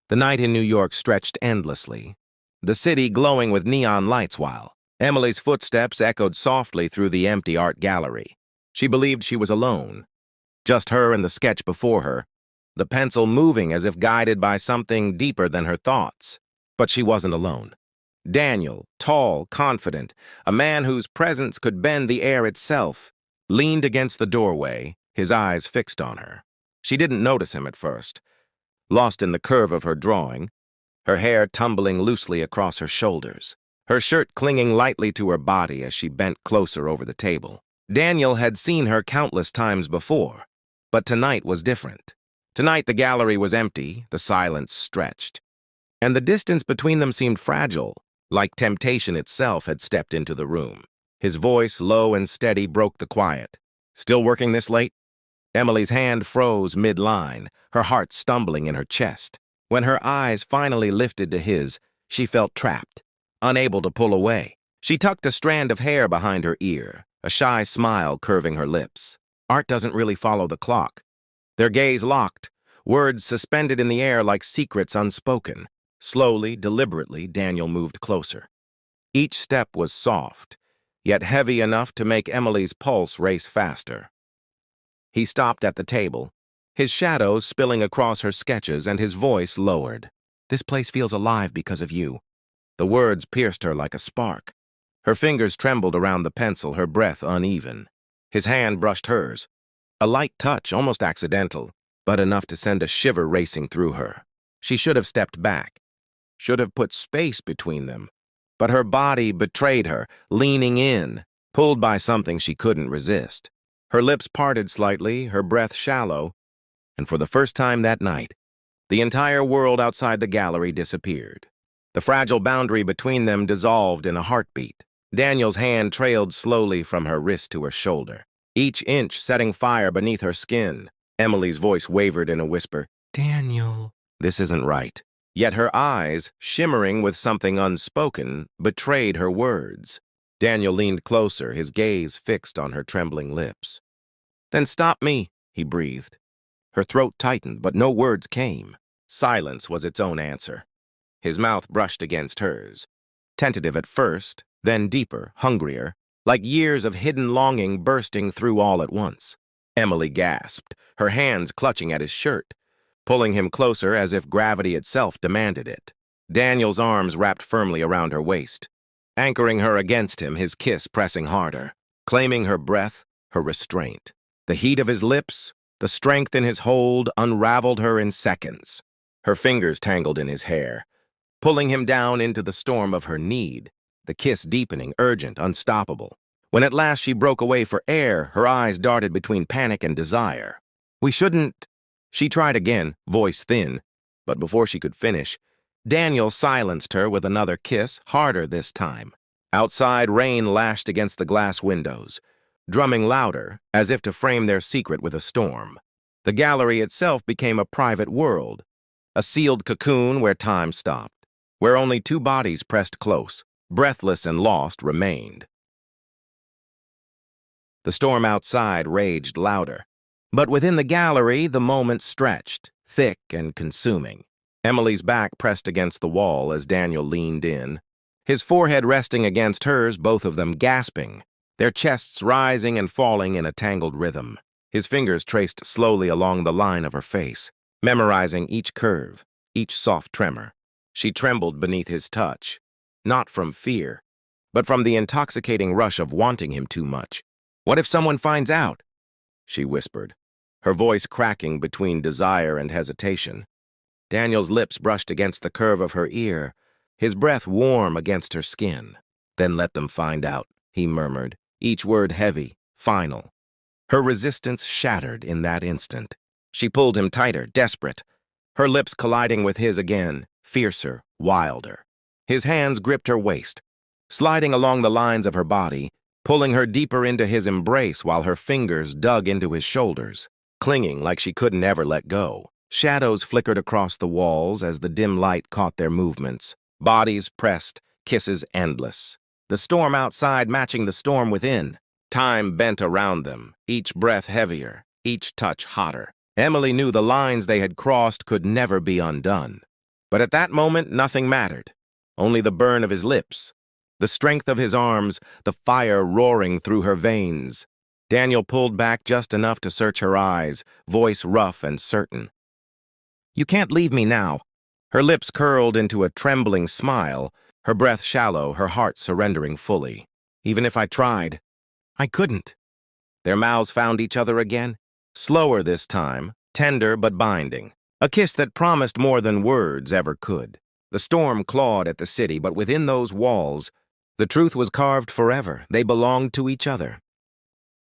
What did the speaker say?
The night in New York stretched endlessly, the city glowing with neon lights while Emily's footsteps echoed softly through the empty art gallery. She believed she was alone, just her and the sketch before her, the pencil moving as if guided by something deeper than her thoughts. But she wasn't alone. Daniel, tall, confident, a man whose presence could bend the air itself, leaned against the doorway, his eyes fixed on her. She didn't notice him at first, lost in the curve of her drawing, her hair tumbling loosely across her shoulders, her shirt clinging lightly to her body as she bent closer over the table. Daniel had seen her countless times before, but tonight was different. Tonight the gallery was empty, the silence stretched, and the distance between them seemed fragile, like temptation itself had stepped into the room. His voice, low and steady, broke the quiet. "Still working this late?" Emily's hand froze mid-line, her heart stumbling in her chest. When her eyes finally lifted to his, she felt trapped, unable to pull away. She tucked a strand of hair behind her ear, a shy smile curving her lips. Art doesn't really follow the clock. Their gaze locked, words suspended in the air like secrets unspoken. Slowly, deliberately, Daniel moved closer. Each step was soft, yet heavy enough to make Emily's pulse race faster. He stopped at the table, his shadows spilling across her sketches and his voice lowered. "This place feels alive because of you." The words pierced her like a spark. Her fingers trembled around the pencil, her breath uneven. His hand brushed hers. A light touch, almost accidental, but enough to send a shiver racing through her. She should have stepped back, should have put space between them, but her body betrayed her, leaning in, pulled by something she couldn't resist. Her lips parted slightly, her breath shallow, and for the first time that night, the entire world outside the gallery disappeared. The fragile boundary between them dissolved in a heartbeat. Daniel's hand trailed slowly from her wrist to her shoulder, each inch setting fire beneath her skin. Emily's voice wavered in a whisper, "Daniel." This isn't right. Yet her eyes, shimmering with something unspoken, betrayed her words. Daniel leaned closer, his gaze fixed on her trembling lips. "Then stop me," he breathed. Her throat tightened, but no words came. Silence was its own answer. His mouth brushed against hers, tentative at first, then deeper, hungrier, like years of hidden longing bursting through all at once. Emily gasped, her hands clutching at his shirt, pulling him closer as if gravity itself demanded it. Daniel's arms wrapped firmly around her waist, anchoring her against him, his kiss pressing harder, claiming her breath, her restraint. The heat of his lips, the strength in his hold unraveled her in seconds. Her fingers tangled in his hair, pulling him down into the storm of her need, the kiss deepening, urgent, unstoppable. When at last she broke away for air, her eyes darted between panic and desire. "We shouldn't—" She tried again, voice thin, but before she could finish, Daniel silenced her with another kiss, harder this time. Outside, rain lashed against the glass windows, drumming louder, as if to frame their secret with a storm. The gallery itself became a private world, a sealed cocoon where time stopped, where only two bodies pressed close, breathless and lost, remained. The storm outside raged louder, but within the gallery the moment stretched, thick and consuming. Emily's back pressed against the wall as Daniel leaned in, his forehead resting against hers, both of them gasping, their chests rising and falling in a tangled rhythm. His fingers traced slowly along the line of her face, memorizing each curve, each soft tremor. She trembled beneath his touch, not from fear, but from the intoxicating rush of wanting him too much. "What if someone finds out?" she whispered, her voice cracking between desire and hesitation. Daniel's lips brushed against the curve of her ear, his breath warm against her skin. "Then let them find out," he murmured, each word heavy, final. Her resistance shattered in that instant. She pulled him tighter, desperate, her lips colliding with his again, fiercer, wilder. His hands gripped her waist, sliding along the lines of her body, pulling her deeper into his embrace while her fingers dug into his shoulders, clinging like she couldn't ever let go. Shadows flickered across the walls as the dim light caught their movements. Bodies pressed, kisses endless. The storm outside matching the storm within. Time bent around them, each breath heavier, each touch hotter. Emily knew the lines they had crossed could never be undone. But at that moment, nothing mattered. Only the burn of his lips, the strength of his arms, the fire roaring through her veins. Daniel pulled back just enough to search her eyes, voice rough and certain. "You can't leave me now." Her lips curled into a trembling smile, her breath shallow, her heart surrendering fully. "Even if I tried, I couldn't." Their mouths found each other again, slower this time, tender but binding. A kiss that promised more than words ever could. The storm clawed at the city, but within those walls, the truth was carved forever. They belonged to each other.